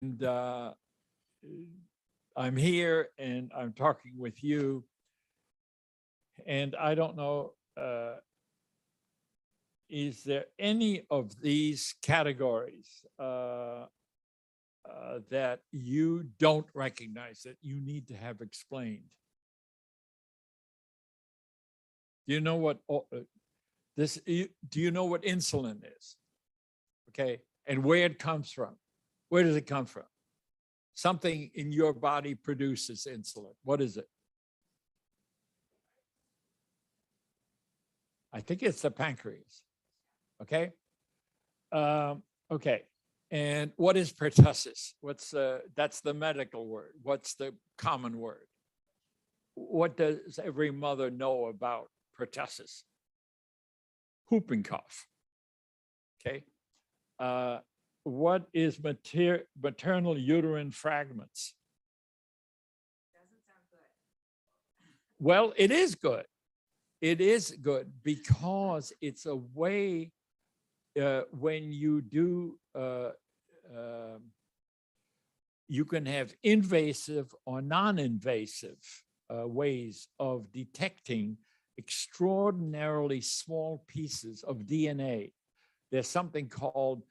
And I'm here and I'm talking with you. And I don't know, is there any of these categories that you don't recognize that you need to have explained? Do you know what do you know what insulin is? Okay, and where it comes from? Where does it come from? Something in your body produces insulin. What is it? I think it's the pancreas. Okay. Okay. And what is pertussis? That's the medical word. What's the common word? What does every mother know about pertussis? Whooping cough. Okay. What is maternal uterine fragments? Doesn't sound good. Well, it is good. It is good because it's a way when you do, you can have invasive or non-invasive ways of detecting extraordinarily small pieces of DNA. There's something called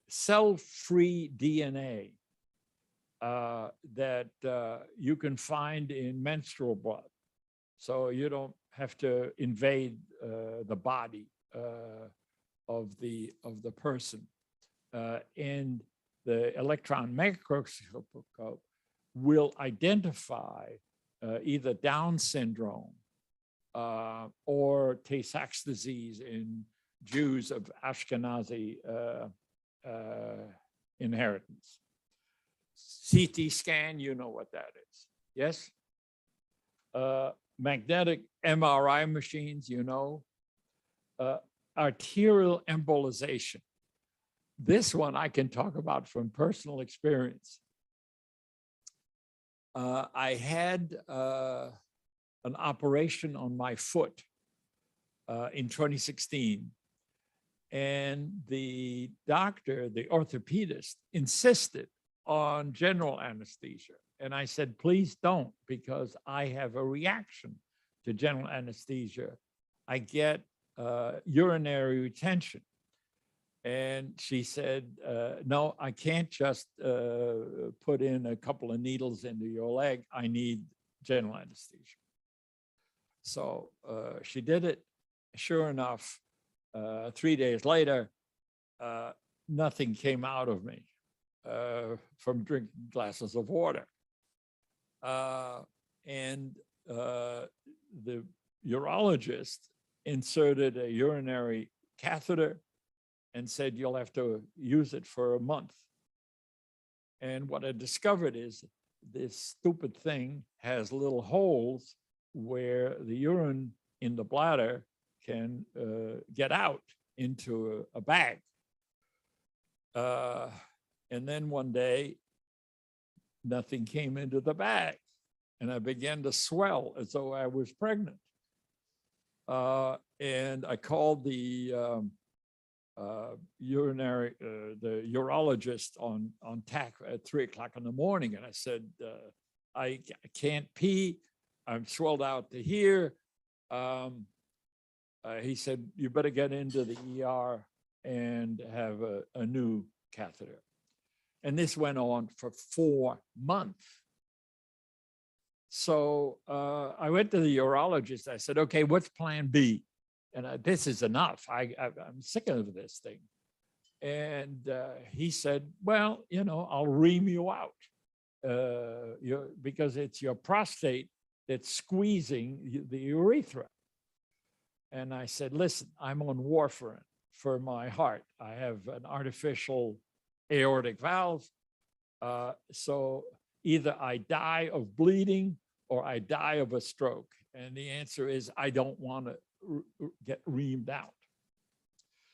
cell-free DNA that you can find in menstrual blood. So you don't have to invade the body of the person. And the electron microscope will identify either Down syndrome or Tay-Sachs disease in Jews of Ashkenazi inheritance. CT scan, you know what that is, yes? Magnetic MRI machines, you know. Arterial embolization. This one I can talk about from personal experience. I had an operation on my foot in 2016. And the doctor, the orthopedist, insisted on general anesthesia. And I said, please don't, because I have a reaction to general anesthesia. I get urinary retention. And she said, no, I can't just put in a couple of needles into your leg. I need general anesthesia. So she did it. Sure enough, 3 days later, nothing came out of me from drinking glasses of water. And the urologist inserted a urinary catheter and said, you'll have to use it for a month. And what I discovered is this stupid thing has little holes where the urine in the bladder can get out into a bag. And then one day, nothing came into the bag. And I began to swell as though I was pregnant. And I called the urologist on TAC at 3 o'clock in the morning. And I said, I can't pee. I'm swelled out to here. He said, you better get into the ER and have a new catheter. And this went on for 4 months. So I went to the urologist. I said, okay, what's plan B? And this is enough. I'm sick of this thing. And he said, well, you know, I'll ream you out because it's your prostate that's squeezing the urethra. And I said, listen, I'm on warfarin for my heart. I have an artificial aortic valve. So either I die of bleeding or I die of a stroke. And the answer is, I don't want to get reamed out.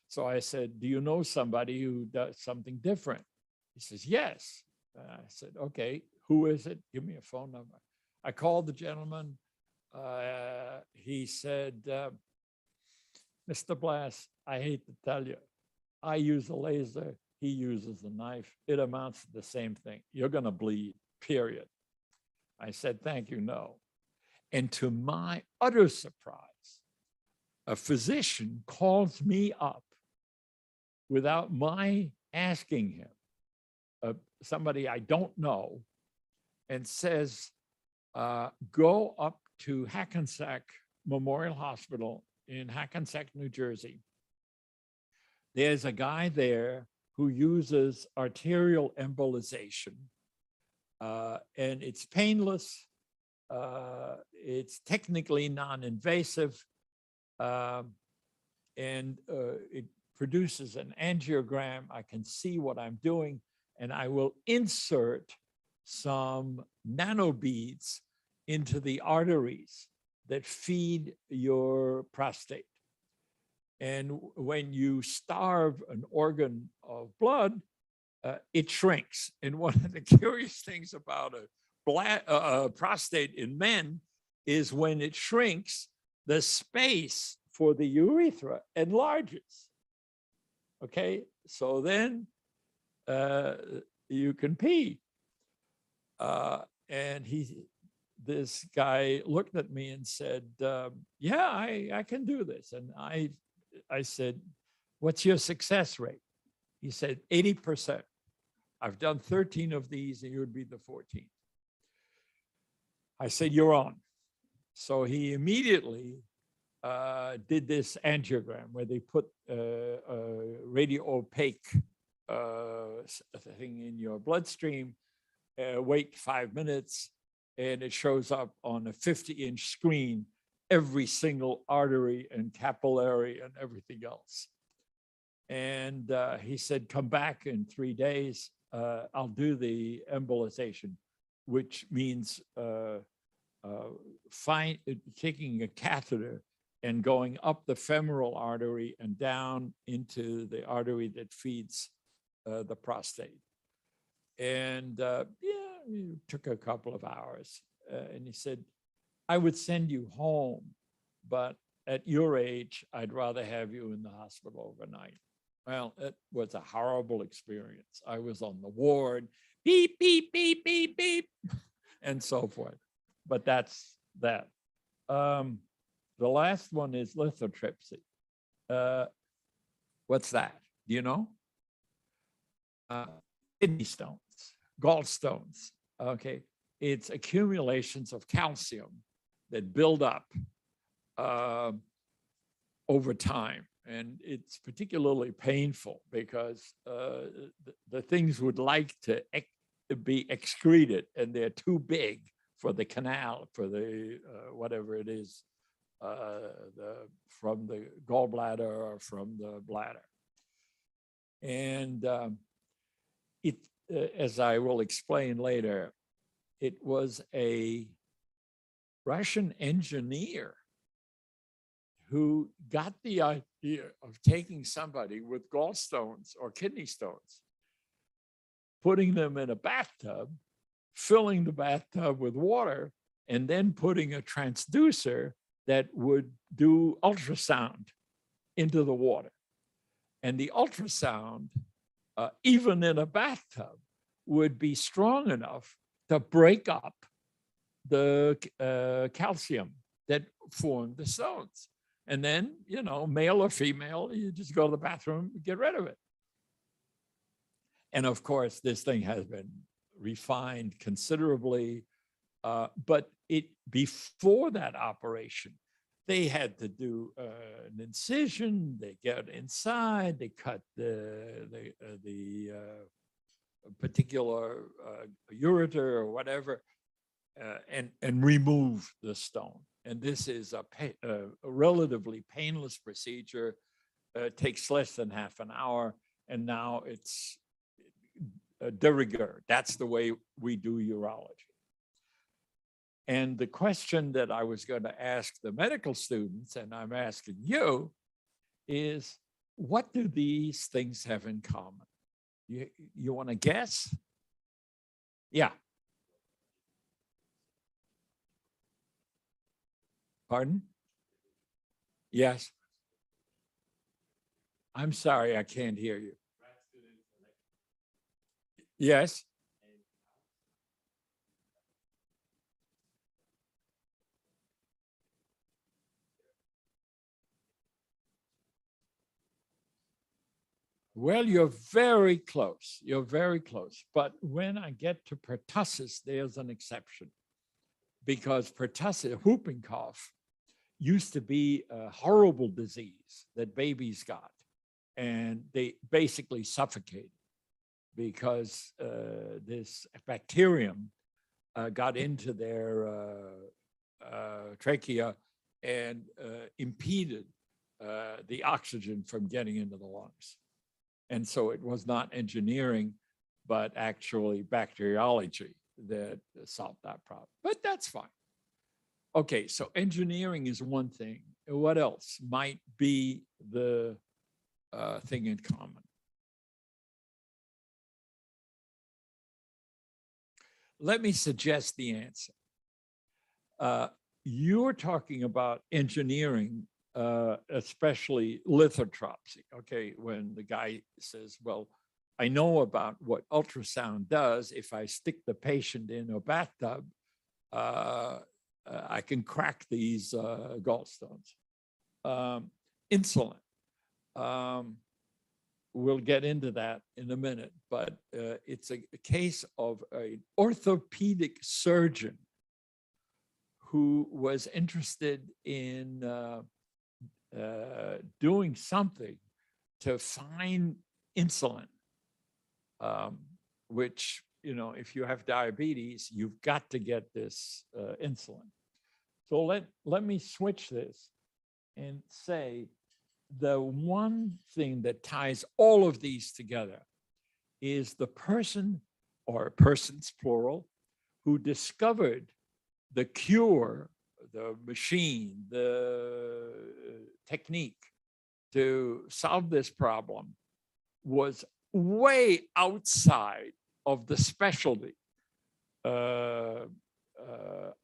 So I said, do you know somebody who does something different? He says, yes. And I said, okay, who is it? Give me a phone number. I called the gentleman. He said, Mr. Blass, I hate to tell you, I use a laser. he uses a knife. It amounts to the same thing. You're going to bleed, period. I said, thank you, no. And to my utter surprise, a physician calls me up without my asking him, somebody I don't know, and says, go up to Hackensack Memorial Hospital in Hackensack, New Jersey. There's a guy there who uses arterial embolization, and it's painless. It's technically non-invasive, and it produces an angiogram. I can see what I'm doing, and I will insert some nanobeads into the arteries that feed your prostate. And when you starve an organ of blood, it shrinks. And one of the curious things about a prostate in men is when it shrinks, the space for the urethra enlarges. Okay, so then you can pee. And this guy looked at me and said, yeah, I can do this. And I said, what's your success rate? He said, 80%. I've done 13 of these and you would be the 14th. I said, you're on. So he immediately did this angiogram where they put a radio opaque thing in your bloodstream, wait 5 minutes, and it shows up on a 50-inch screen, every single artery and capillary and everything else. And he said, come back in 3 days. I'll do the embolization, which means taking a catheter and going up the femoral artery and down into the artery that feeds the prostate. And yeah, it took a couple of hours. And he said, I would send you home, but at your age, I'd rather have you in the hospital overnight. Well, it was a horrible experience. I was on the ward, beep, beep, beep, beep, beep, and so forth. But that's that. The last one is lithotripsy. What's that? Do you know? Kidney stones, gallstones. Okay, it's accumulations of calcium that build up over time. And it's particularly painful because the things would like to be excreted and they're too big for the canal, for the whatever it is, from the gallbladder or from the bladder. And as I will explain later, it was a Russian engineer who got the idea of taking somebody with gallstones or kidney stones, putting them in a bathtub, filling the bathtub with water, and then putting a transducer that would do ultrasound into the water. And the ultrasound, even in a bathtub, would be strong enough to break up the calcium that formed the stones. And then, you know, male or female, you just go to the bathroom, get rid of it. And of course, this thing has been refined considerably, but before that operation, they had to do an incision, they get inside, they cut the particular ureter or whatever, and remove the stone. And this is a relatively painless procedure. It takes less than half an hour. And now it's de rigueur. That's the way we do urology. And the question that I was going to ask the medical students, and I'm asking you, is what do these things have in common? You want to guess? Yeah. Pardon? Yes. I'm sorry, I can't hear you. Yes. Well, you're very close. You're very close. But when I get to pertussis, there's an exception because pertussis, whooping cough, used to be a horrible disease that babies got, and they basically suffocated because this bacterium got into their trachea and impeded the oxygen from getting into the lungs. And so it was not engineering, but actually bacteriology that solved that problem. But that's fine. Okay, so engineering is one thing. What else might be the thing in common? Let me suggest the answer. You're talking about engineering, especially lithotripsy. Okay, when the guy says, well, I know about what ultrasound does. If I stick the patient in a bathtub, I can crack these gallstones. Insulin. We'll get into that in a minute, but it's a case of an orthopedic surgeon who was interested in doing something to find insulin, which, you know, if you have diabetes, you've got to get this insulin. So let me switch this and say the one thing that ties all of these together is the person, or persons plural, who discovered the cure, the machine, the technique to solve this problem was way outside of the specialty.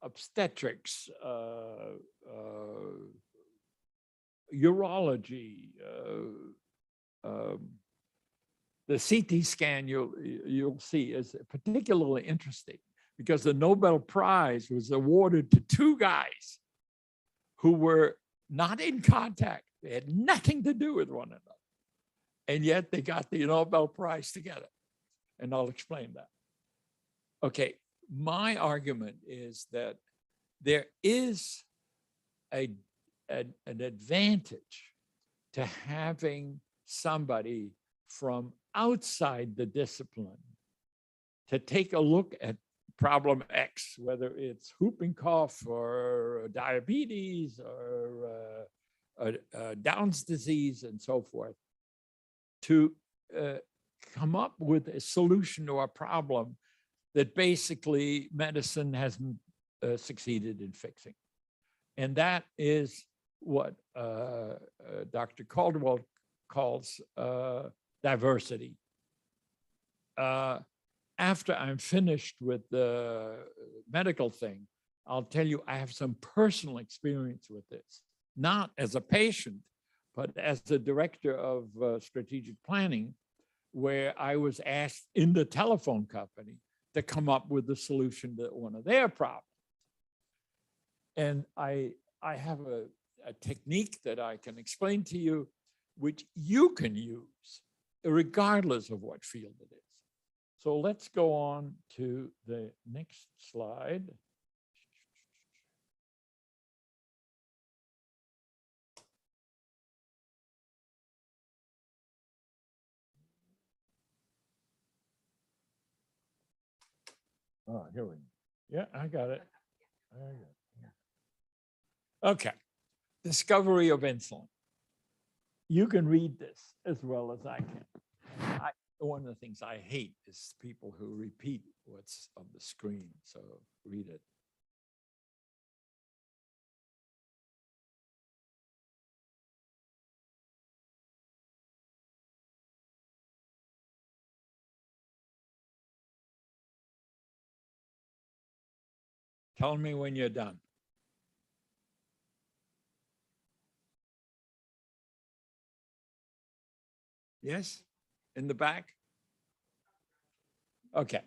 Obstetrics, urology, the CT scan you'll see is particularly interesting because the Nobel Prize was awarded to two guys who were not in contact. They had nothing to do with one another. And yet they got the Nobel Prize together. And I'll explain that. Okay, my argument is that there is an advantage to having somebody from outside the discipline to take a look at problem X, whether it's whooping cough or diabetes or Down's disease and so forth, to come up with a solution to a problem that basically medicine hasn't succeeded in fixing. And that is what Dr. Caldwell calls diversity. After I'm finished with the medical thing, I'll tell you I have some personal experience with this, not as a patient, but as the director of strategic planning, where I was asked in the telephone company to come up with the solution to one of their problems. And I have a technique that I can explain to you, which you can use regardless of what field it is. So let's go on to the next slide. Oh, here we go. Yeah, I got it. Okay, discovery of insulin. You can read this as well as I can. One of the things I hate is people who repeat what's on the screen, so read it. Tell me when you're done. Yes, in the back. Okay.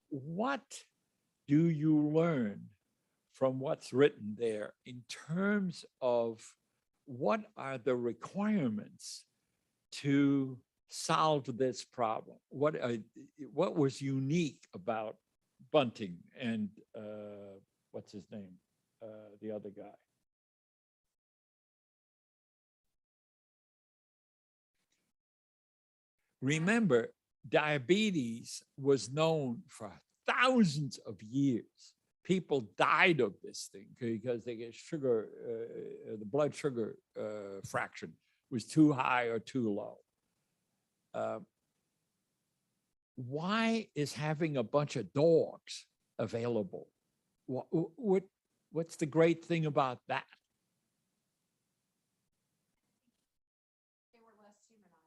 What do you learn from what's written there in terms of what are the requirements to solve this problem? What was unique about Bunting and what's his name, the other guy? Remember, diabetes was known for thousands of years. People died of this thing because they get sugar, the blood sugar fraction was too high or too low. Why is having a bunch of dogs available? What's the great thing about that? They were less humanized.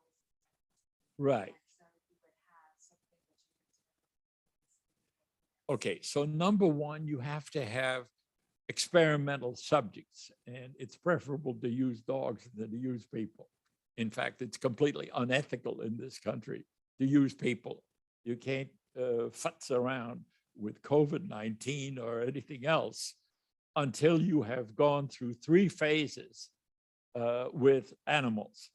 Right. So you would have something that you could. Okay, so number one, you have to have experimental subjects, and it's preferable to use dogs than to use people. In fact, it's completely unethical in this country to use people. You can't futz around with COVID-19 or anything else until you have gone through 3 phases with animals.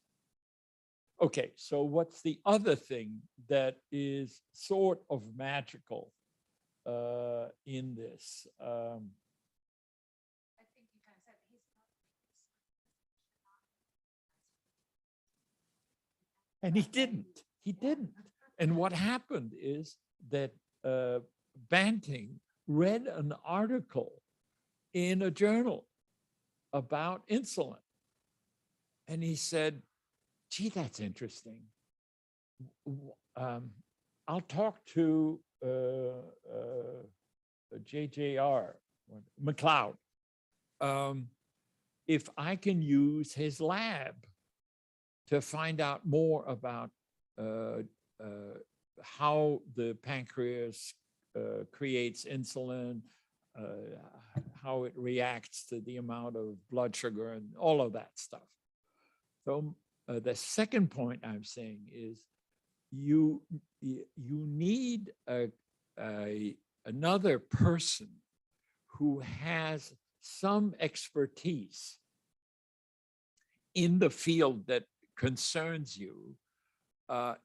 Okay, so what's the other thing that is sort of magical in this? I think you kind of said he's not. And he didn't. And what happened is that Banting read an article in a journal about insulin. And he said, gee, that's interesting. I'll talk to JJR, McLeod, if I can use his lab to find out more about how the pancreas creates insulin, how it reacts to the amount of blood sugar and all of that stuff. So the second point I'm saying is you need another person who has some expertise in the field that concerns you,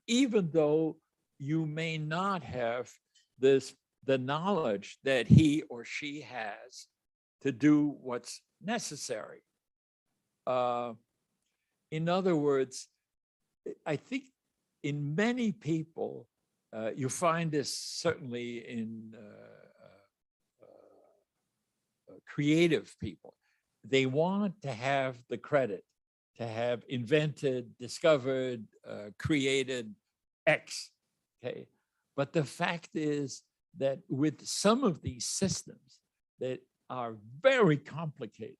even though you may not have the knowledge that he or she has to do what's necessary. In other words, I think in many people, you find this certainly in creative people, they want to have the credit to have invented, discovered, created X, okay? But the fact is that with some of these systems that are very complicated,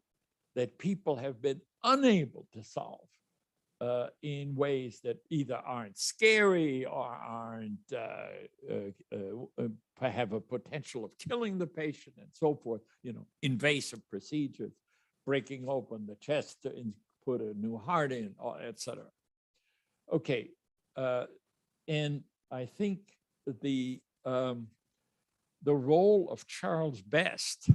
that people have been unable to solve in ways that either aren't scary or aren't have a potential of killing the patient and so forth, invasive procedures, breaking open the chest to put a new heart in, et cetera. Okay, and I think the role of Charles Best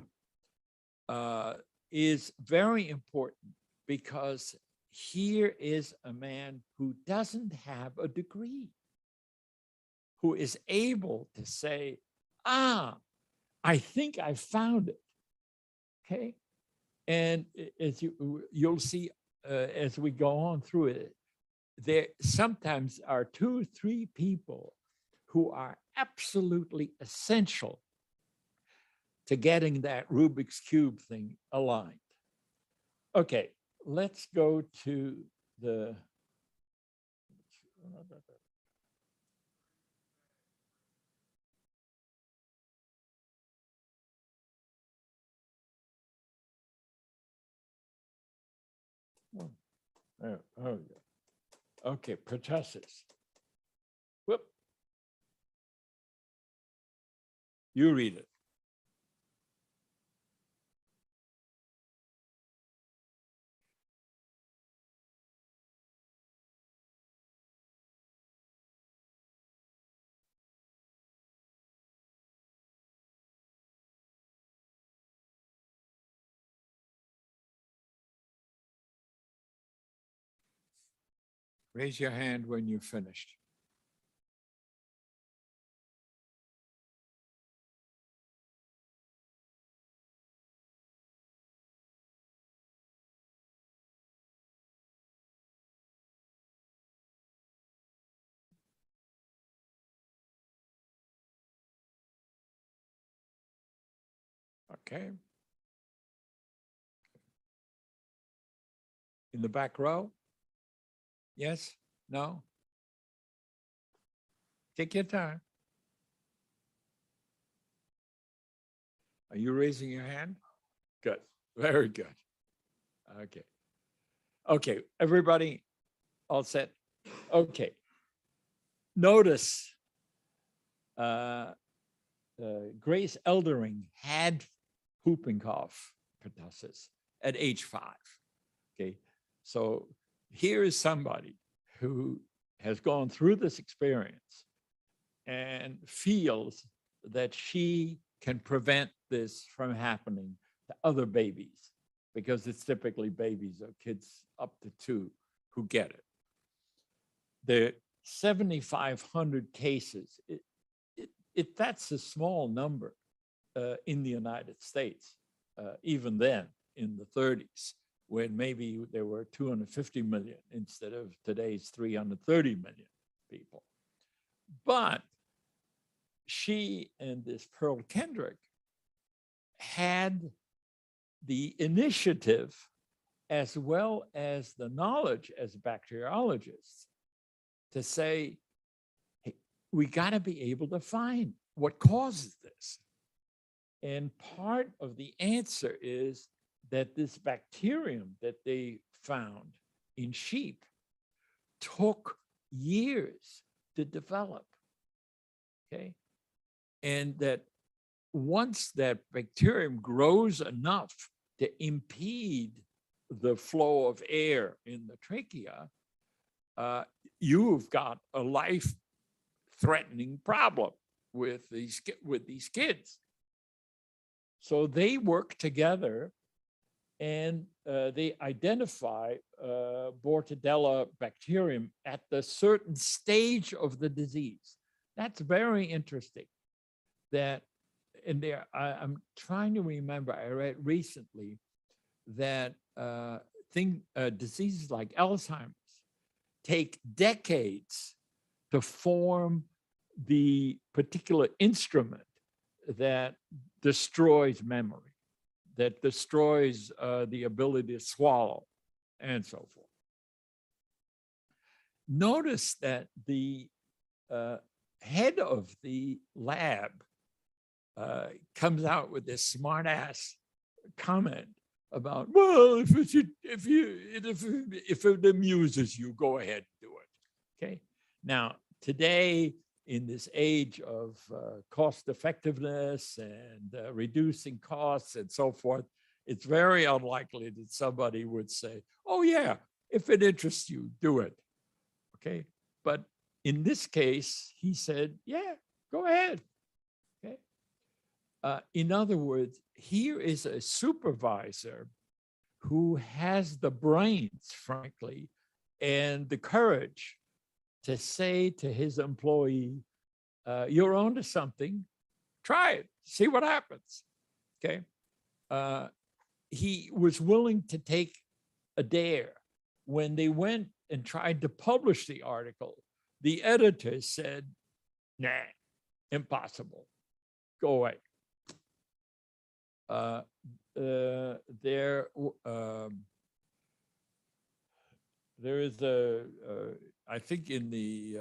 is very important because here is a man who doesn't have a degree, who is able to say, I think I found it, okay? And as you'll see as we go on through it, there sometimes are 2, 3 people who are absolutely essential to getting that Rubik's Cube thing aligned. Okay, let's go to the oh yeah. Okay, pertussis. Whoop. You read it. Raise your hand when you're finished. Okay. In the back row? Yes? No? Take your time. Are you raising your hand? Good. Very good. Okay. Okay, everybody all set? Okay. Notice Grace Eldering had whooping cough, pertussis, at age 5. Okay, so here is somebody who has gone through this experience and feels that she can prevent this from happening to other babies, because it's typically babies or kids up to 2 who get it. The 7,500 cases, that's a small number in the United States, even then in the 30s, when maybe there were 250 million instead of today's 330 million people. But she and this Pearl Kendrick had the initiative as well as the knowledge as bacteriologists to say, hey, we got to be able to find what causes this. And part of the answer is that this bacterium that they found in sheep took years to develop, okay? And that once that bacterium grows enough to impede the flow of air in the trachea, you've got a life-threatening problem with these kids. So they work together and they identify Bordetella bacterium at the certain stage of the disease. That's very interesting. That, and there, I'm trying to remember, I read recently that diseases like Alzheimer's take decades to form the particular instrument that destroys memory, that destroys the ability to swallow, and so forth. Notice that the head of the lab comes out with this smart ass comment about, well, if it amuses you, go ahead and do it. Okay. Now, today, in this age of cost effectiveness and reducing costs and so forth, it's very unlikely that somebody would say, oh yeah, if it interests you, do it. Okay. But in this case, he said, yeah, go ahead. Okay. In other words, here is a supervisor who has the brains, frankly, and the courage to say to his employee, you're onto something, try it, see what happens, okay? He was willing to take a dare. When they went and tried to publish the article, the editor said, nah, impossible, go away. There is I think in the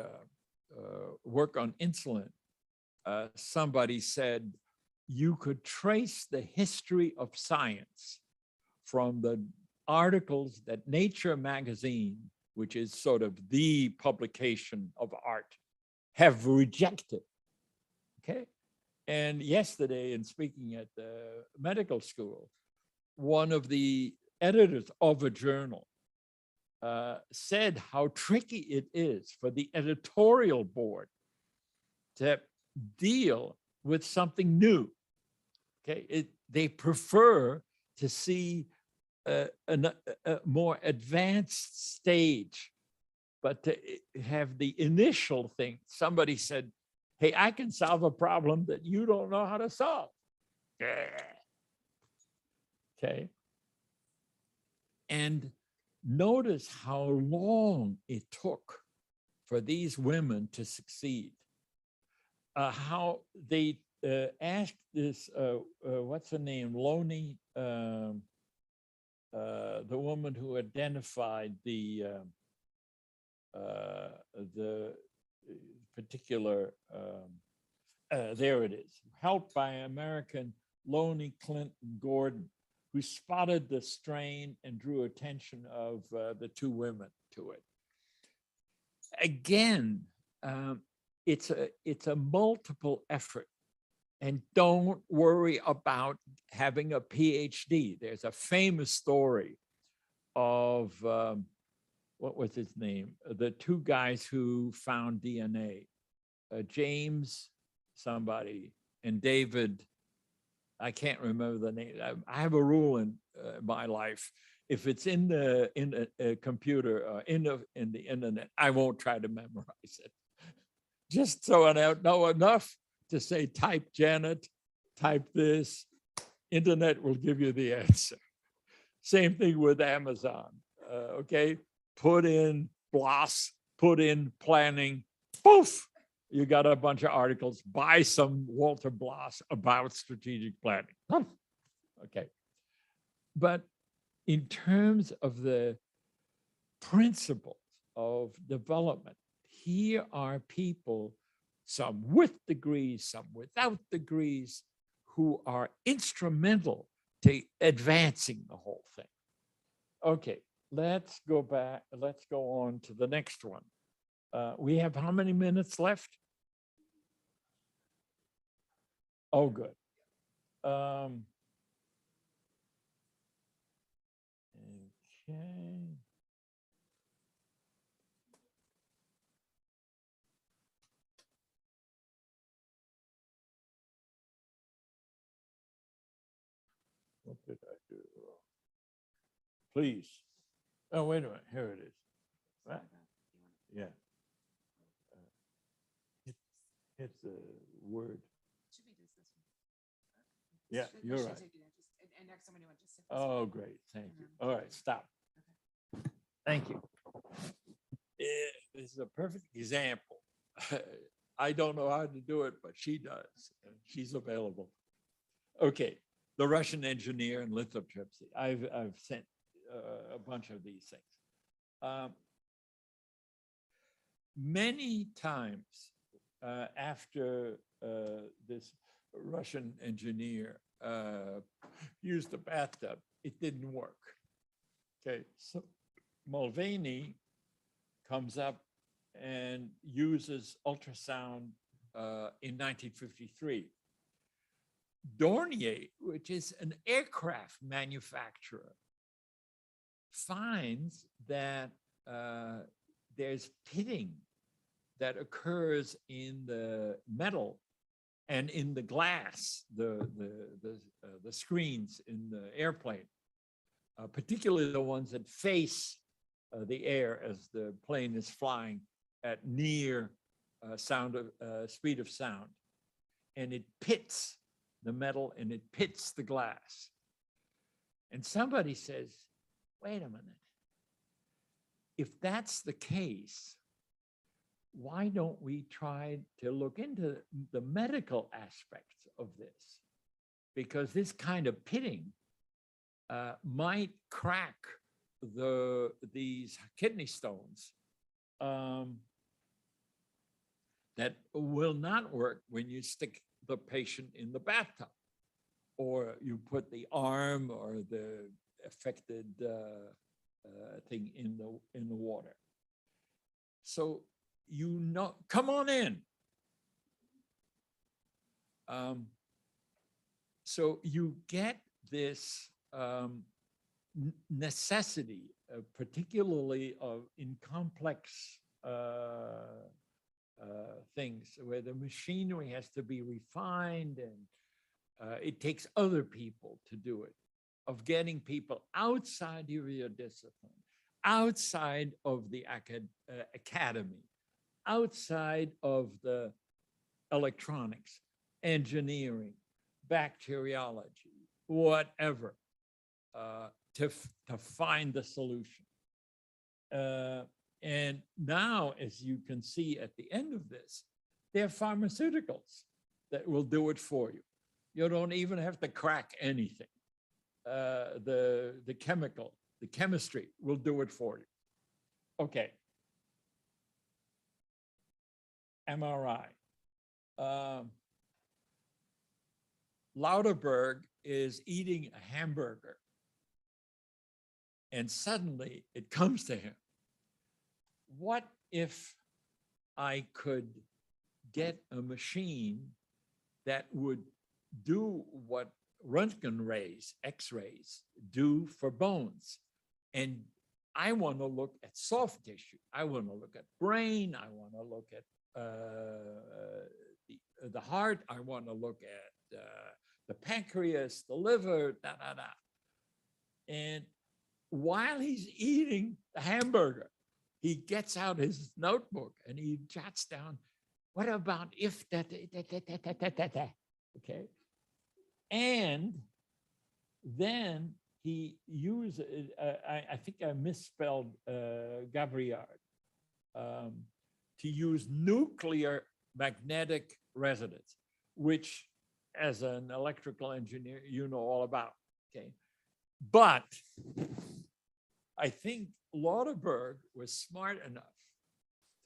work on insulin, somebody said you could trace the history of science from the articles that Nature magazine, which is sort of the publication of art, have rejected, okay? And yesterday, in speaking at the medical school, one of the editors of a journal said how tricky it is for the editorial board to deal with something new. Okay, they prefer to see a more advanced stage but to have the initial thing, somebody said, hey, I can solve a problem that you don't know how to solve. Okay. And notice how long it took for these women to succeed. How they asked this, what's her name, Loney, the woman who identified the particular, there it is, helped by American Loney Clinton Gordon, who spotted the strain and drew attention of the two women to it. Again, it's a multiple effort, and don't worry about having a PhD. There's a famous story of what was his name? The two guys who found DNA, James somebody and David. I can't remember the name. I have a rule in my life. If it's in the computer, in the internet, I won't try to memorize it. Just so I know enough to say, type Janet, type this, internet will give you the answer. Same thing with Amazon, okay? Put in Blass, put in planning, poof, you got a bunch of articles, buy some Walter Blass about strategic planning. Okay. But in terms of the principles of development, here are people, some with degrees, some without degrees, who are instrumental to advancing the whole thing. Okay, let's go back. Let's go on to the next one. We have how many minutes left? Oh, good. Okay. What did I do wrong? Please. Oh, wait a minute. Here it is. Right? Yeah. Hit the word. Should be just this one. Yeah, you're right. And next time when you want just. Oh, great. Thank you. All right, stop. Thank you. This is a perfect example. I don't know how to do it, but she does. And she's available. Okay, the Russian engineer and lithotripsy. I've sent a bunch of these things. Many times after this Russian engineer used a bathtub, it didn't work. Okay, so Mulvaney comes up and uses ultrasound in 1953. Dornier, which is an aircraft manufacturer, finds that there's pitting that occurs in the metal and in the glass, the screens in the airplane, particularly the ones that face the air as the plane is flying at near speed of sound. And it pits the metal and it pits the glass. And somebody says, wait a minute. If that's the case, why don't we try to look into the medical aspects of this? Because this kind of pitting might crack these kidney stones that will not work when you stick the patient in the bathtub, or you put the arm or the affected thing in the water. So come on in. So you get this necessity, particularly in complex things where the machinery has to be refined and it takes other people to do it, of getting people outside of your discipline, outside of the academy, outside of the electronics, engineering, bacteriology, whatever, to find the solution. And now, as you can see at the end of this, there are pharmaceuticals that will do it for you. You don't even have to crack anything. The chemistry will do it for you. Okay. MRI. Lauterberg is eating a hamburger, and suddenly it comes to him, what if I could get a machine that would do what Röntgen rays, X-rays do for bones? And I want to look at soft tissue. I want to look at brain. I want to look at the heart. I want to look at the pancreas, the liver, da, da, da. And while he's eating the hamburger, he gets out his notebook and he jots down, what about if that, okay? And then he uses, I think I misspelled Gabriard, to use nuclear magnetic resonance, which as an electrical engineer, you know all about, okay? But I think Lauterberg was smart enough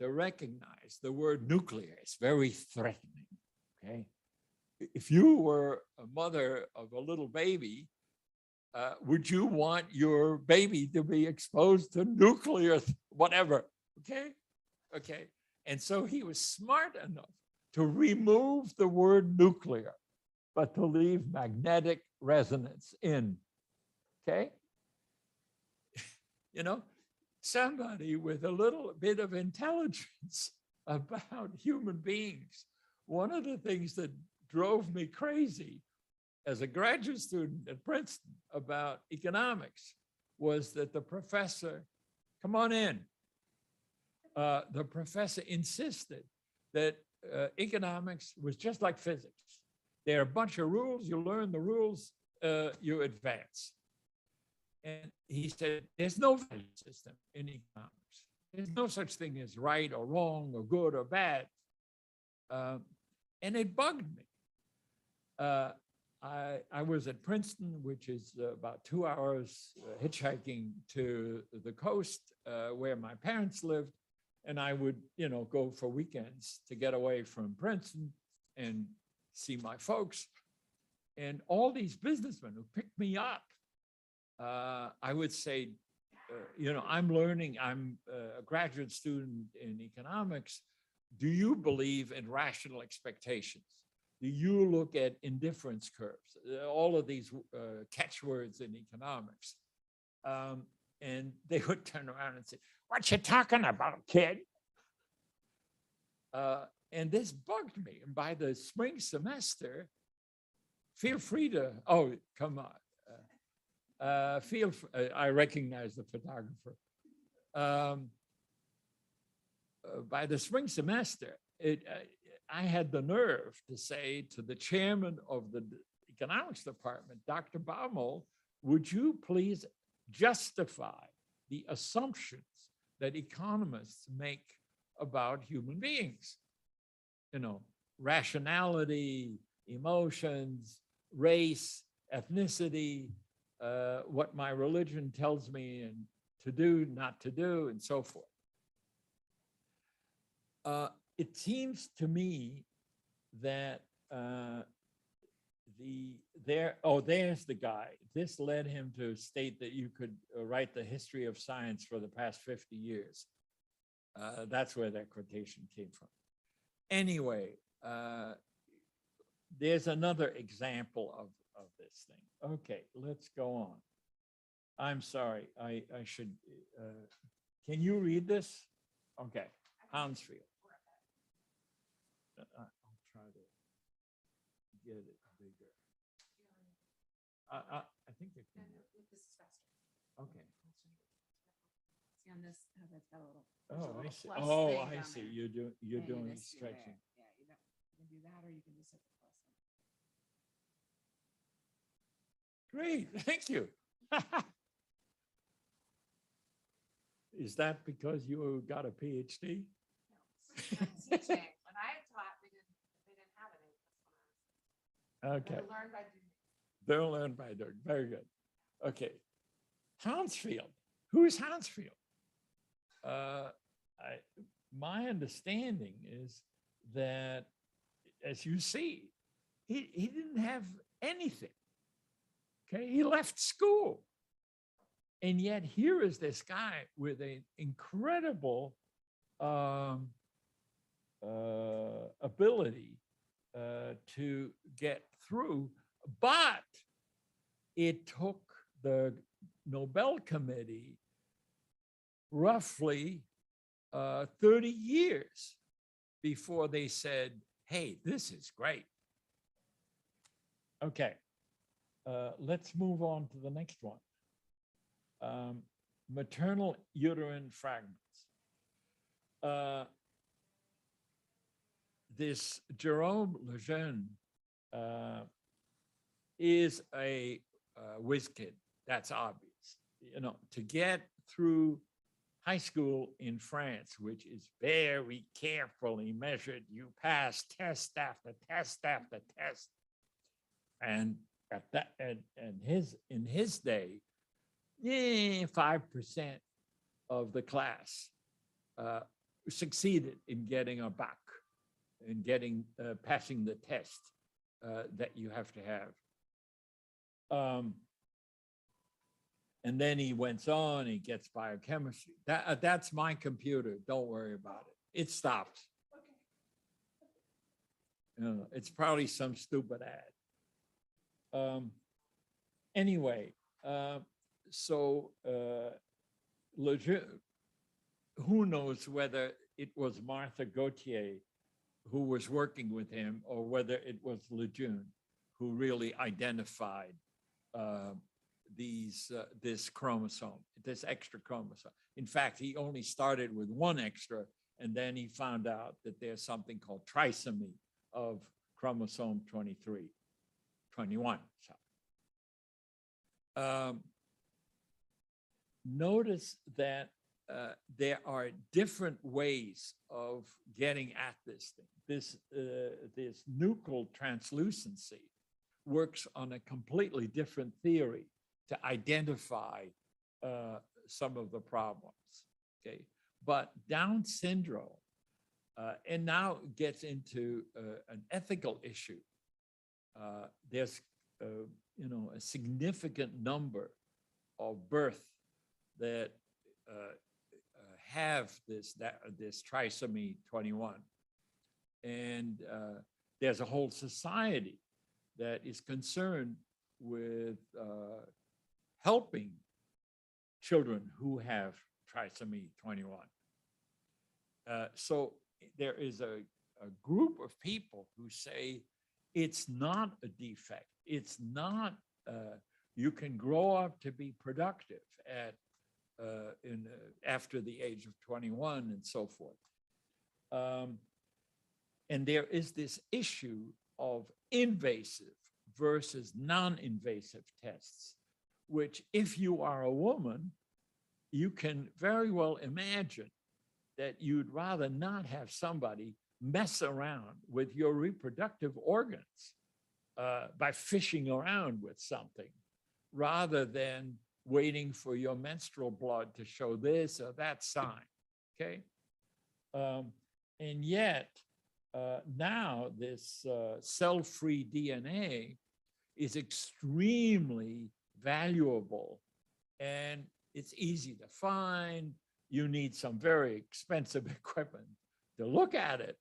to recognize the word nuclear is very threatening, okay? If you were a mother of a little baby, would you want your baby to be exposed to nuclear, whatever, okay? Okay, and so he was smart enough to remove the word nuclear, but to leave magnetic resonance in, okay? You know, somebody with a little bit of intelligence about human beings. One of the things that drove me crazy as a graduate student at Princeton about economics was that the professor, come on in, the professor insisted that economics was just like physics. There are a bunch of rules, you learn the rules, you advance. And he said, there's no value system in economics. There's no such thing as right or wrong or good or bad. And it bugged me. I was at Princeton, which is about 2 hours hitchhiking to the coast where my parents lived. And I would, you know, go for weekends to get away from Princeton and see my folks. And all these businessmen who picked me up, I would say, you know, I'm learning, I'm a graduate student in economics. Do you believe in rational expectations? Do you look at indifference curves? All of these catchwords in economics. And they would turn around and say, what you talking about, kid? And this bugged me. And by the spring semester, feel free to, oh, come on. I recognize the photographer. By the spring semester, I had the nerve to say to the chairman of the economics department, Dr. Baumol, would you please justify the assumptions that economists make about human beings? You know, rationality, emotions, race, ethnicity, what my religion tells me and to do, not to do, and so forth. It seems to me that there's the guy. This led him to state that you could write the history of science for the past 50 years. That's where that quotation came from. Anyway, there's another example of this thing. Okay, let's go on. I'm sorry, I should, can you read this? Okay, Hansfield. I'll try to get it bigger. I think it can. This is faster. Okay. see on this, how that's got a little. there's a Oh, I little see. plus Oh, thing I down see. there. You're And doing this, you're there. stretching. Yeah, you can do that, or you can just hit the plus. Great, thank you. Is that because you got a PhD? No, teaching. When I taught, they didn't have any. Okay, Learn by doing. they're learned by doing. Very good. Okay, Hounsfield. Who's Hounsfield? My understanding is that, as you see, he didn't have anything. Okay, he left school. And yet here is this guy with an incredible ability to get through, but it took the Nobel Committee roughly 30 years before they said, hey, this is great. Okay, let's move on to the next one. Maternal uterine fragments. This Jerome Lejeune is a whiz kid. That's obvious. You know, to get through high school in France, which is very carefully measured, you pass test after test after test. And at that, and in his day, 5% of the class succeeded in getting a bac, in getting passing the test that you have to have. And then he went on, he gets biochemistry. That's my computer. Don't worry about it. It stops. Okay. It's probably some stupid ad. Anyway, so Lejeune, who knows whether it was Martha Gautier who was working with him or whether it was Lejeune who really identified this chromosome, this extra chromosome. In fact, he only started with one extra, and then he found out that there's something called trisomy of chromosome 21. So. Notice that there are different ways of getting at this thing. This nuchal translucency works on a completely different theory to identify some of the problems, okay? But Down syndrome, and now gets into an ethical issue. There's, a significant number of births that have this trisomy 21. And there's a whole society that is concerned with helping children who have trisomy 21. So there is a group of people who say it's not a defect. It's not, you can grow up to be productive after the age of 21 and so forth. And there is this issue of invasive versus non-invasive tests, which if you are a woman, you can very well imagine that you'd rather not have somebody mess around with your reproductive organs by fishing around with something, rather than waiting for your menstrual blood to show this or that sign, okay? And yet, now this cell-free DNA is extremely valuable, and it's easy to find. You need some very expensive equipment to look at it,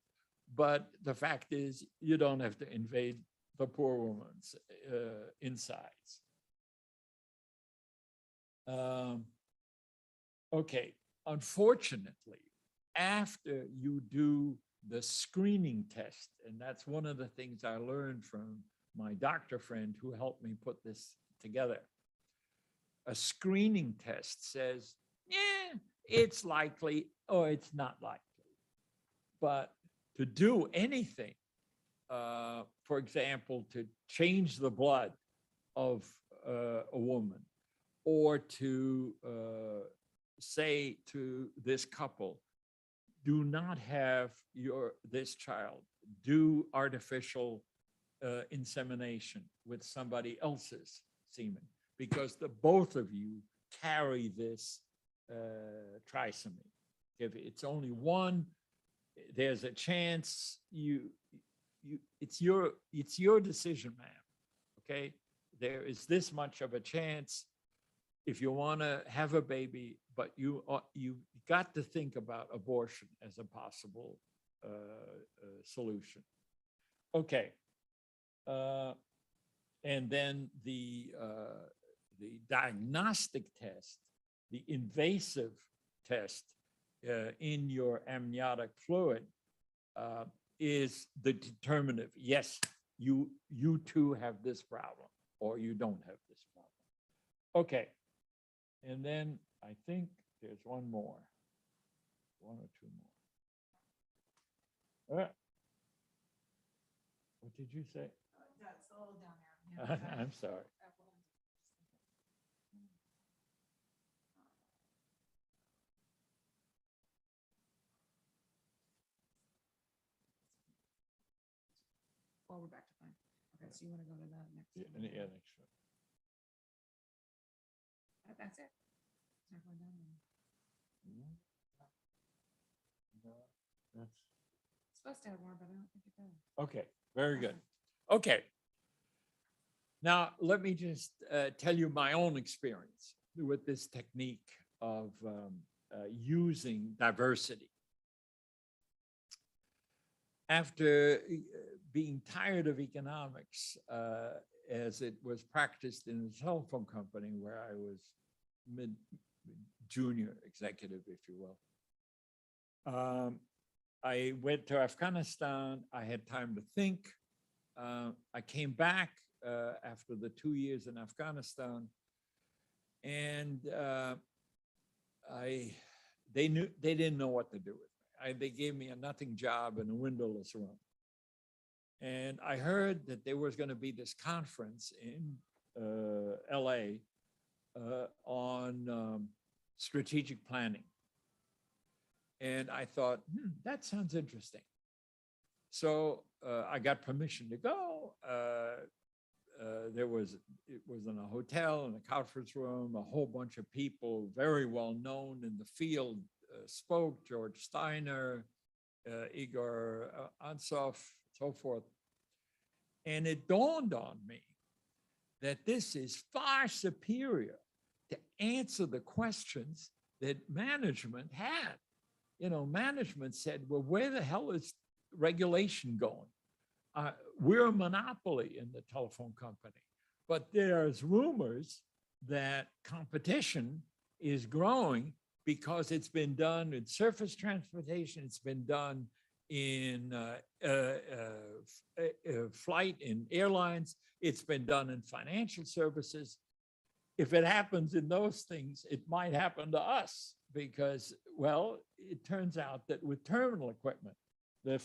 but the fact is you don't have to invade the poor woman's insides. Okay, unfortunately, after you do the screening test, and that's one of the things I learned from my doctor friend who helped me put this together. A screening test says, yeah, it's likely or it's not likely. But to do anything, for example, to change the blood of a woman, or to say to this couple, do not have this child do artificial insemination with somebody else's semen, because the both of you carry this trisomy. If it's only one, there's a chance it's your decision, ma'am. Okay, there is this much of a chance if you want to have a baby, but you got to think about abortion as a possible solution. Okay, and then the diagnostic test, the invasive test in your amniotic fluid is the determinative. Yes, you too have this problem, or you don't have this problem. Okay, and then I think there's one or two more. What did you say? That's a little down there. Yeah. I'm sorry. Well, we're back to fine. Okay, so you want to go to the next Yeah, one? yeah, next one. That's it. It's not going down there. No, that's It's supposed to have more, but I don't think it does. okay. Very good. Okay. Now, let me just tell you my own experience with this technique of using diversity. After being tired of economics, as it was practiced in a telephone company where I was junior executive, if you will, I went to Afghanistan. I had time to think. I came back after the 2 years in Afghanistan, and they didn't know what to do with me. They gave me a nothing job in a windowless room. And I heard that there was going to be this conference in LA on strategic planning. And I thought, that sounds interesting. So I got permission to go. It was in a hotel, in a conference room, a whole bunch of people very well known in the field spoke, George Steiner, Igor Ansoff, so forth. And it dawned on me that this is far superior to answer the questions that management had. You know, management said, well, where the hell is regulation going? We're a monopoly in the telephone company, but there's rumors that competition is growing because it's been done in surface transportation, it's been done in flight in airlines, it's been done in financial services. If it happens in those things, it might happen to us because, well, it turns out that with terminal equipment, the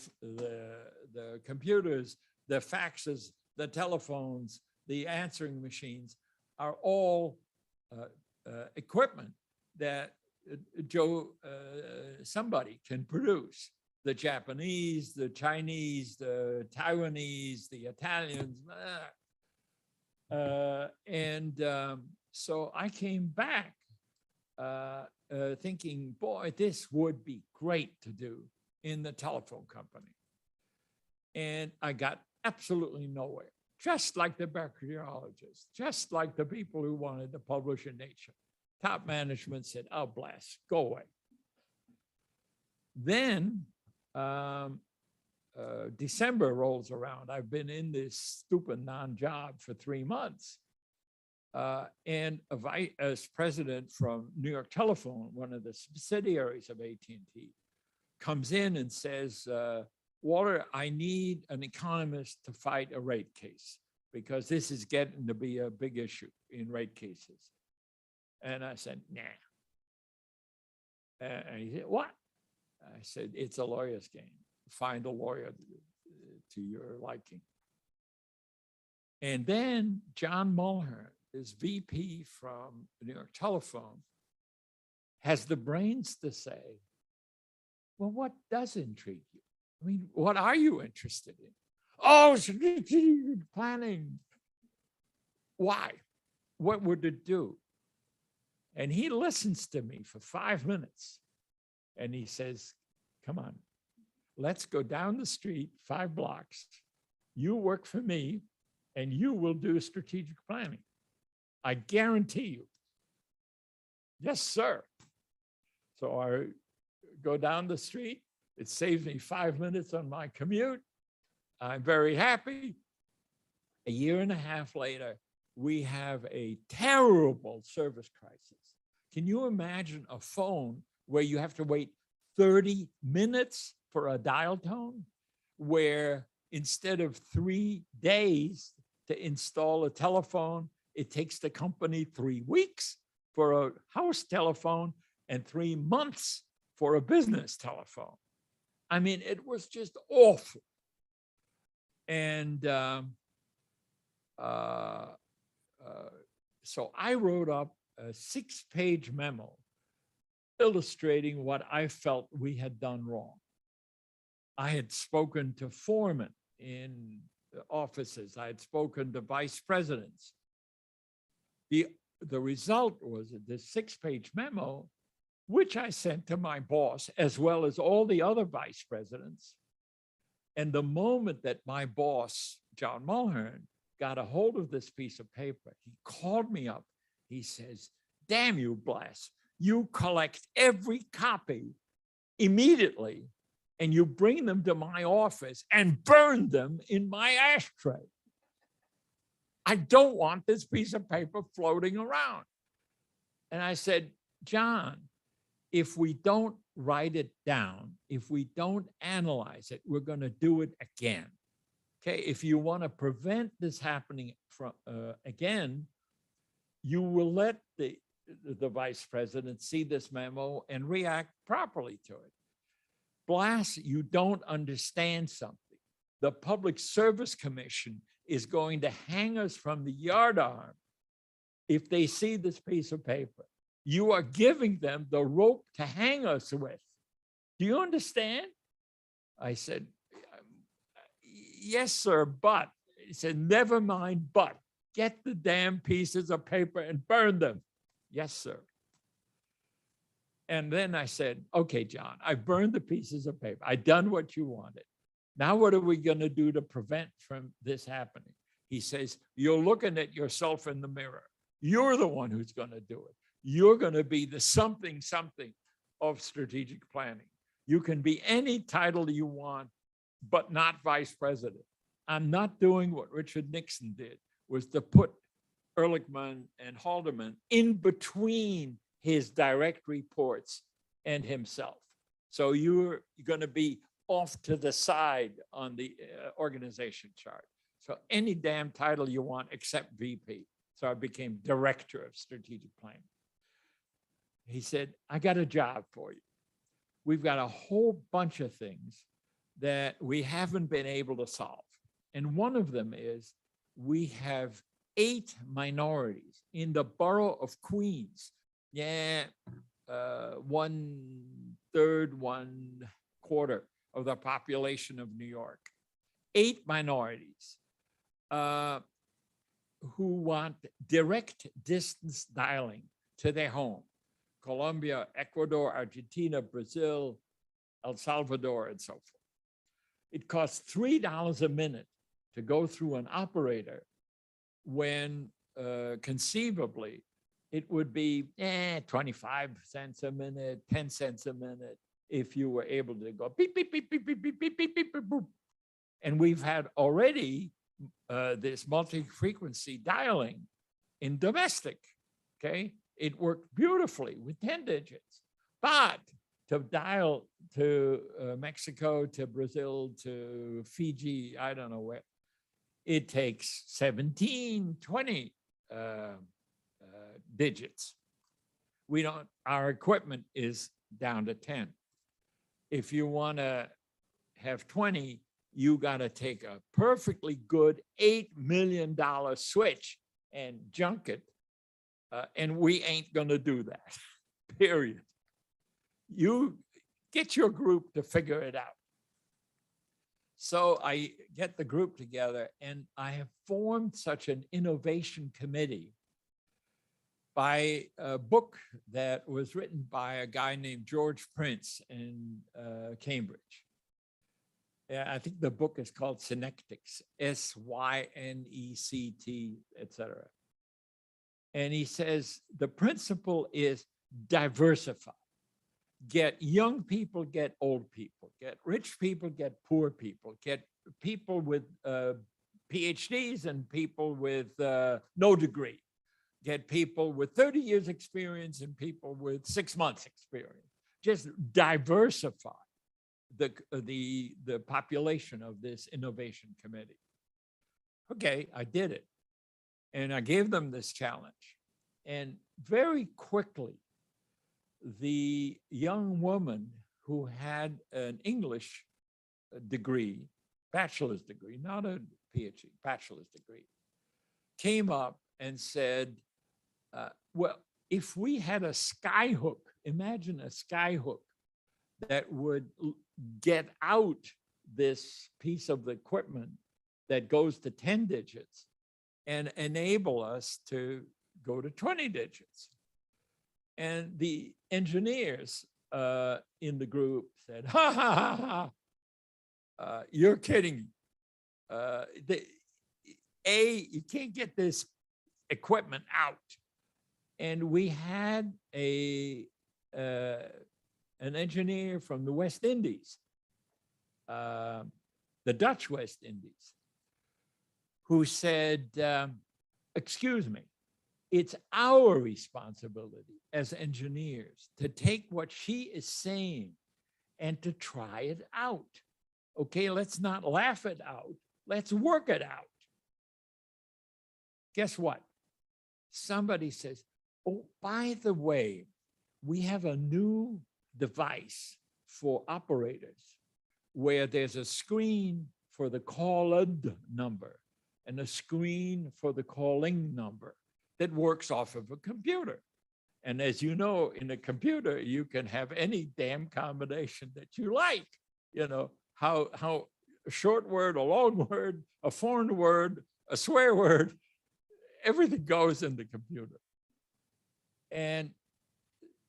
computers, the faxes, the telephones, the answering machines are all equipment that somebody can produce. The Japanese, the Chinese, the Taiwanese, the Italians. So I came back thinking, boy, this would be great to do in the telephone company. And I got absolutely nowhere, just like the bacteriologists, just like the people who wanted to publish in Nature. Top management said, oh, Blass, go away. Then December rolls around. I've been in this stupid non-job for 3 months. And a vice president from New York Telephone, one of the subsidiaries of AT&T, comes in and says, Walter, I need an economist to fight a rate case because this is getting to be a big issue in rate cases. And I said, nah. And he said, what? I said, it's a lawyer's game. Find a lawyer to your liking. And then John Mulhern, this VP from New York Telephone, has the brains to say, well, what does intrigue you? I mean, what are you interested in? Oh, strategic planning. Why? What would it do? And he listens to me for 5 minutes. And he says, come on, let's go down the street 5 blocks. You work for me and you will do strategic planning. I guarantee you. Yes, sir. So I go down the street. It saves me 5 minutes on my commute. I'm very happy. A year and a half later, we have a terrible service crisis. Can you imagine a phone where you have to wait 30 minutes for a dial tone, where instead of 3 days to install a telephone, it takes the company 3 weeks for a house telephone and 3 months for a business telephone? I mean, it was just awful. And so I wrote up a 6-page memo illustrating what I felt we had done wrong. I had spoken to foremen in the offices. I had spoken to vice presidents. The result was this 6-page memo, which I sent to my boss, as well as all the other vice presidents. And the moment that my boss, John Mulhern, got a hold of this piece of paper, he called me up. He says, damn you, Blass, you collect every copy immediately and you bring them to my office and burn them in my ashtray. I don't want this piece of paper floating around. And I said, John, if we don't write it down, if we don't analyze it, we're going to do it again. Okay, if you want to prevent this happening from again, you will let the vice president see this memo and react properly to it. Blass, you don't understand something. The Public Service Commission is going to hang us from the yardarm if they see this piece of paper. You are giving them the rope to hang us with. Do you understand? I said, yes, sir, but. He said, never mind, but. Get the damn pieces of paper and burn them. Yes, sir. And then I said, okay, John, I burned the pieces of paper. I done what you wanted. Now what are we going to do to prevent from this happening? He says, you're looking at yourself in the mirror. You're the one who's going to do it. You're going to be the something of strategic planning. You can be any title you want, but not vice president. I'm not doing what Richard Nixon did, was to put Ehrlichman and Haldeman in between his direct reports and himself. So you're going to be off to the side on the organization chart. So any damn title you want except VP. So I became director of strategic planning. He said, I got a job for you. We've got a whole bunch of things that we haven't been able to solve. And one of them is we have 8 minorities in the borough of Queens. Yeah, 1/3, 1/4 of the population of New York. 8 minorities who want direct distance dialing to their home. Colombia, Ecuador, Argentina, Brazil, El Salvador, and so forth. It costs $3 a minute to go through an operator when conceivably it would be 25 cents a minute, 10 cents a minute if you were able to go beep, beep, beep, beep, beep, beep, beep, beep, beep, beep, boop. And we've had already this multi-frequency dialing in domestic, okay? It worked beautifully with 10 digits, but to dial to Mexico, to Brazil, to Fiji, I don't know where, it takes 17, 20 digits. We don't, our equipment is down to 10. If you want to have 20, you got to take a perfectly good $8 million switch and junk it. And we ain't going to do that, period. You get your group to figure it out. So I get the group together, and I have formed such an innovation committee by a book that was written by a guy named George Prince in Cambridge. Yeah, I think the book is called Synectics, S-Y-N-E-C-T, etc. And he says the principle is diversify. Get young people, get old people, get rich people, get poor people, get people with PhDs and people with no degree. Get people with 30 years experience and people with 6 months experience. Just diversify the population of this innovation committee. Okay, I did it. And I gave them this challenge. And very quickly, the young woman who had an English degree, bachelor's degree, not a PhD, bachelor's degree, came up and said, well, if we had a skyhook, imagine a skyhook that would get out this piece of equipment that goes to 10 digits and enable us to go to 20 digits. And the engineers in the group said, ha, ha, ha, ha, you're kidding. You can't get this equipment out. And we had an engineer from the West Indies, the Dutch West Indies, who said, excuse me, it's our responsibility as engineers to take what she is saying and to try it out. Okay, let's not laugh it out. Let's work it out. Guess what? Somebody says, oh, by the way, we have a new device for operators where there's a screen for the called number and a screen for the calling number that works off of a computer. And as you know, in a computer, you can have any damn combination that you like. You know, how a short word, a long word, a foreign word, a swear word, everything goes in the computer. And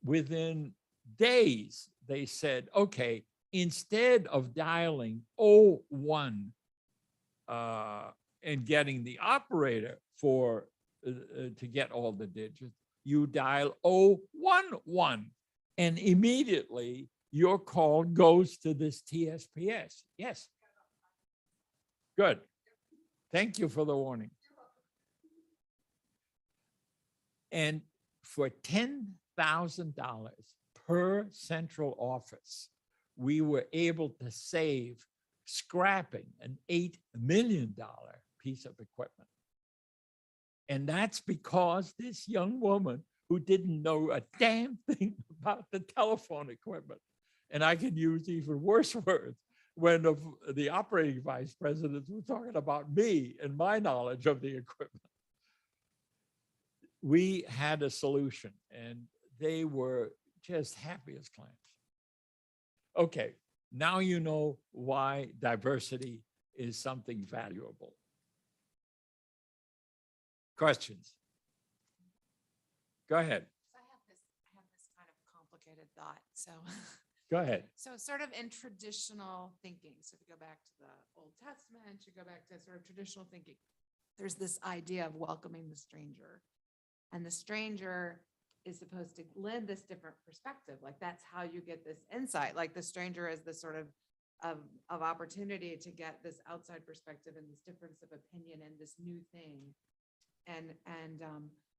within days, they said, okay, instead of dialing 01 and getting the operator for to get all the digits, you dial 011 and immediately your call goes to this TSPS. Yes. Good. Thank you for the warning. And for $10,000 per central office, we were able to save scrapping an $8 million piece of equipment. And that's because this young woman who didn't know a damn thing about the telephone equipment, and I can use even worse words, when the operating vice presidents were talking about me and my knowledge of the equipment. We had a solution and they were just happy as clams. Okay, now you know why diversity is something valuable. Questions? Go ahead. I have this kind of complicated thought. So Go ahead. So sort of in traditional thinking, so if you go back to the Old Testament, you go back to sort of traditional thinking, there's this idea of welcoming the stranger. And the stranger is supposed to lend this different perspective. Like that's how you get this insight. Like the stranger is this sort of opportunity to get this outside perspective and this difference of opinion and this new thing. And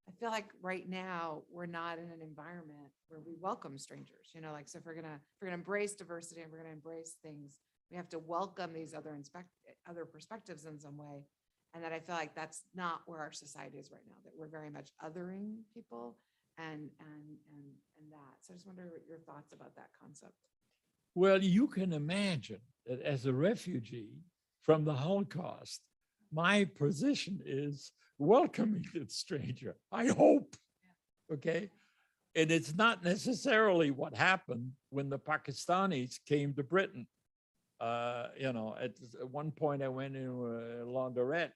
I feel like right now we're not in an environment where we welcome strangers, you know, like, so if we're gonna embrace diversity and we're gonna embrace things, we have to welcome these other perspectives in some way. And that I feel like that's not where our society is right now, that we're very much othering people and that. So I just wonder what your thoughts about that concept. Well, you can imagine that as a refugee from the Holocaust, my position is welcoming the stranger. I hope. Okay. And it's not necessarily what happened when the Pakistanis came to Britain. At one point I went into a laundrette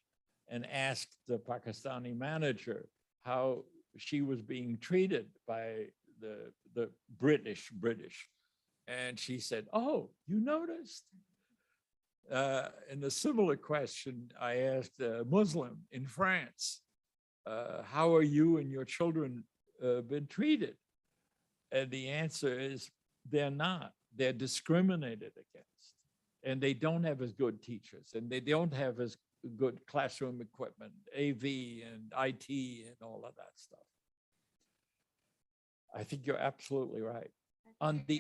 and asked the Pakistani manager how she was being treated by the British. And she said, "Oh, you noticed?" And a similar question I asked a Muslim in France, "How are you and your children been treated?" And the answer is they're not. They're discriminated against. And they don't have as good teachers, and they don't have as good classroom equipment, AV and IT and all of that stuff. I think you're absolutely right. On the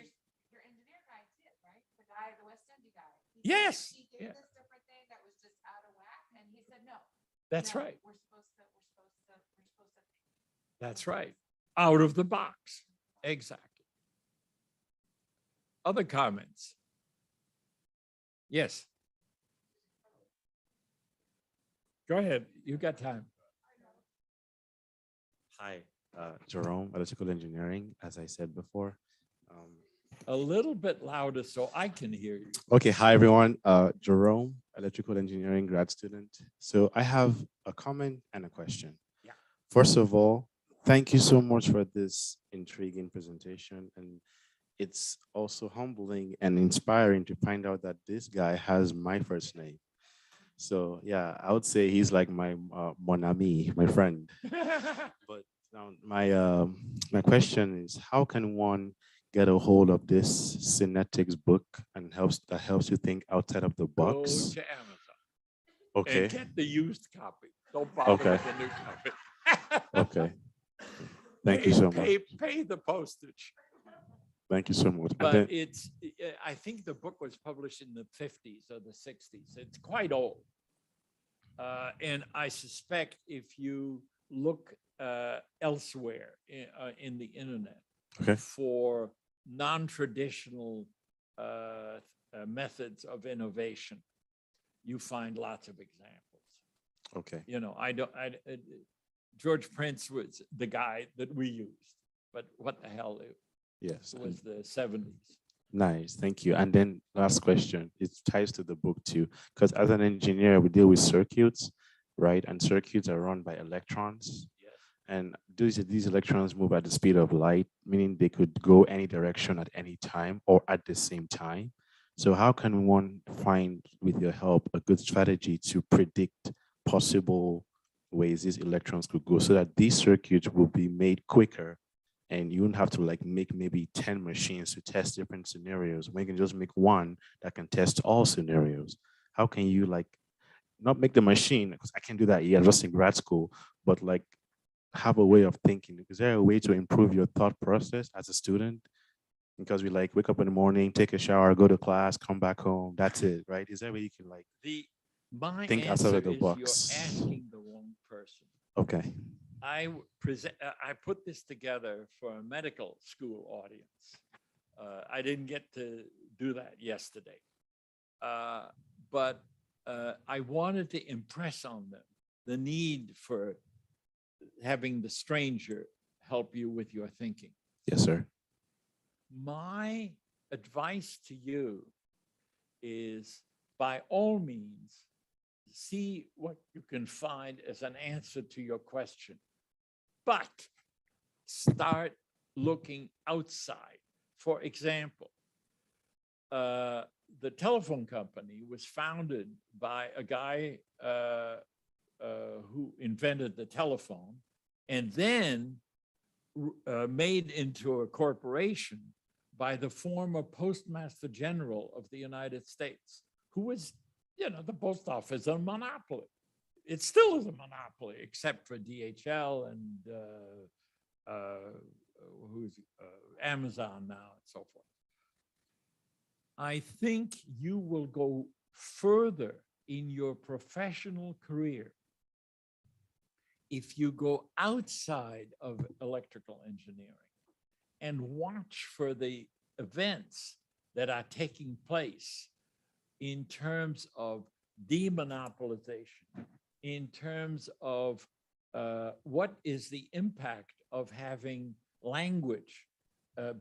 Your engineer guy did, right? The guy, the West Indian guy. Yes. He did Yeah. this different thing that was just out of whack, and he said, no. That's no, right. We're supposed to think. That's right. Out of the box. Exactly. Other comments? Yes. Go ahead. You got time. Hi, Jerome, electrical engineering, as I said before. A little bit louder so I can hear you. Okay, hi everyone. Jerome, electrical engineering grad student. So I have a comment and a question. Yeah. First of all, thank you so much for this intriguing presentation. And it's also humbling and inspiring to find out that this guy has my first name. So yeah, I would say he's like my mon ami, my friend. But now my question is, how can one get a hold of this Synetics book and helps you think outside of the Go box? to Amazon Okay. and get the used copy. Don't bother Okay. with the new copy. Okay. Thank you so much. Pay the postage. Thank you so much. And But then, I think the book was published in the 50s or the 60s. It's quite old. And I suspect if you look elsewhere in the internet Okay. for non-traditional methods of innovation, you find lots of examples. okay. George Prince was the guy that we used, but what the hell, Yes. it was the 70s. Nice. Thank you. And then last question, it ties to the book too, because as an engineer, we deal with circuits, right? And circuits are run by electrons. Yes. And these electrons move at the speed of light, meaning they could go any direction at any time or at the same time. So how can one find, with your help, a good strategy to predict possible ways these electrons could go so that these circuits will be made quicker and you wouldn't have to like make maybe 10 machines to test different scenarios when you can just make one that can test all scenarios? How can you like not make the machine, because I can't do that yet, just in grad school, but like have a way of thinking? Is there a way to improve your thought process as a student? Because we like wake up in the morning, take a shower, go to class, come back home. That's it, right? Is there a way you can like My think answer outside of the is box? you're asking the wrong person. Okay. I put this together for a medical school audience. I didn't get to do that yesterday, but I wanted to impress on them the need for having the stranger help you with your thinking. Yes, sir. My advice to you is, by all means, see what you can find as an answer to your question, but start looking outside. For example, the telephone company was founded by a guy who invented the telephone and then made into a corporation by the former Postmaster General of the United States, who was, the post office is a monopoly. It still is a monopoly, except for DHL and Amazon now and so forth. I think you will go further in your professional career if you go outside of electrical engineering and watch for the events that are taking place in terms of demonopolization, in terms of what is the impact of having language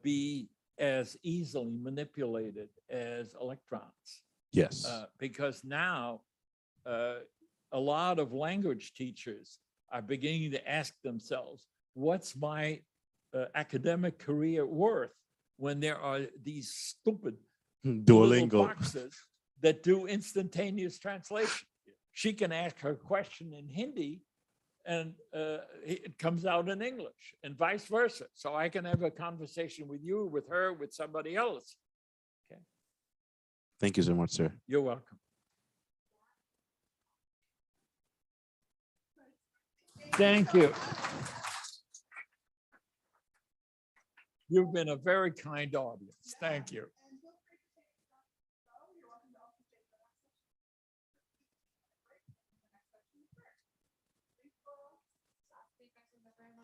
be as easily manipulated as electrons. Yes. Because now a lot of language teachers are beginning to ask themselves, what's my academic career worth when there are these stupid little Duolingo. boxes that do instantaneous translation? She can ask her question in Hindi and it comes out in English and vice versa. So I can have a conversation with you, with her, with somebody else. Okay. Thank you so much, sir. You're welcome. Thank you. You've been a very kind audience. Thank you.